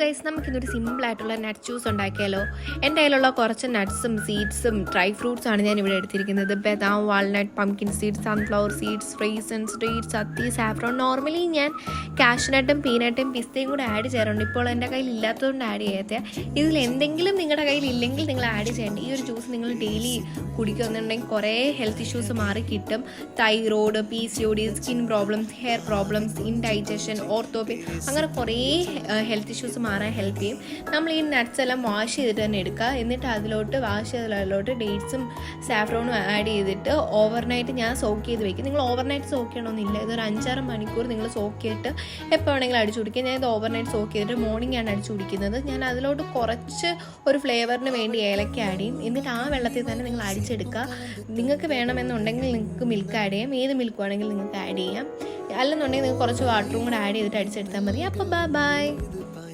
Guys, നമുക്കിന്നൊരു സിമ്പിളായിട്ടുള്ള നട്ട് juice ഉണ്ടാക്കിയാലോ. എൻ്റെ കയ്യിലുള്ള കുറച്ച് നട്ട്സും സീഡ്സും ഡ്രൈ ഫ്രൂട്ട്സാണ് ഞാൻ ഇവിടെ എടുത്തിരിക്കുന്നത്. ബദാം, walnut, pumpkin seeds, sunflower seeds, റൈസൻസ്, dates, അത്തി, സാഫ്രോൺ. നോർമലി ഞാൻ കാഷ്നട്ടും പീനട്ടും പിസ്തയും കൂടെ ആഡ് ചെയ്യാറുണ്ട്. ഇപ്പോൾ എൻ്റെ കയ്യിൽ ഇല്ലാത്തതുകൊണ്ട് ആഡ് ചെയ്യാത്ത. ഇതിൽ എന്തെങ്കിലും നിങ്ങളുടെ കയ്യിൽ ഇല്ലെങ്കിൽ നിങ്ങൾ ആഡ് ചെയ്യേണ്ട. ഈ ഒരു ജ്യൂസ് നിങ്ങൾ ഡെയിലി കുടിക്കുന്നുണ്ടെങ്കിൽ കുറേ ഹെൽത്ത് ഇഷ്യൂസ് മാറി കിട്ടും. Thyroid, PCOD, skin problems, hair problems, indigestion, ഓർത്തോപി, അങ്ങനെ കുറേ ഹെൽത്ത് ഇഷ്യൂസ് മാറാൻ ഹെൽപ്പ് ചെയ്യും. നമ്മൾ ഈ നട്ട്സ് എല്ലാം വാഷ് ചെയ്തിട്ട് തന്നെ എടുക്കുക. എന്നിട്ട് വാഷ് ചെയ്തതിലോട്ട് ഡേറ്റ്സും സാഫ്രോണും ആഡ് ചെയ്തിട്ട് ഓവർനൈറ്റ് ഞാൻ സോക്ക് ചെയ്ത് വെക്കും. നിങ്ങൾ ഓവർനൈറ്റ് സോക്ക് ചെയ്യണമെന്നില്ല. ഇതൊരു 5-6 മണിക്കൂർ നിങ്ങൾ സോക്ക് ചെയ്തിട്ട് എപ്പോൾ വേണമെങ്കിലും അടിച്ചു കുടിക്കുക. ഞാൻ ഇത് ഓവർനൈറ്റ് സോക്ക് ചെയ്തിട്ട് മോർണിംഗ് ആണ് അടിച്ചു കുടിക്കുന്നത്. ഞാൻ അതിലോട്ട് കുറച്ച് ഒരു ഫ്ലേവറിന് വേണ്ടി ഏലക്ക ആഡ് ചെയ്യും. എന്നിട്ട് ആ വെള്ളത്തിൽ തന്നെ നിങ്ങൾ അടിച്ചെടുക്കുക. നിങ്ങൾക്ക് വേണമെന്നുണ്ടെങ്കിൽ നിങ്ങൾക്ക് മിൽക്ക് ആഡ് ചെയ്യാം. ഏത് മിൽക്ക് വേണമെങ്കിലും നിങ്ങൾക്ക് ആഡ് ചെയ്യാം. അല്ലെന്നുണ്ടെങ്കിൽ നിങ്ങൾക്ക് കുറച്ച് വാട്ടറും കൂടെ ആഡ് ചെയ്തിട്ട് അടിച്ചെടുത്താൽ മതി. അപ്പോൾ ബൈ.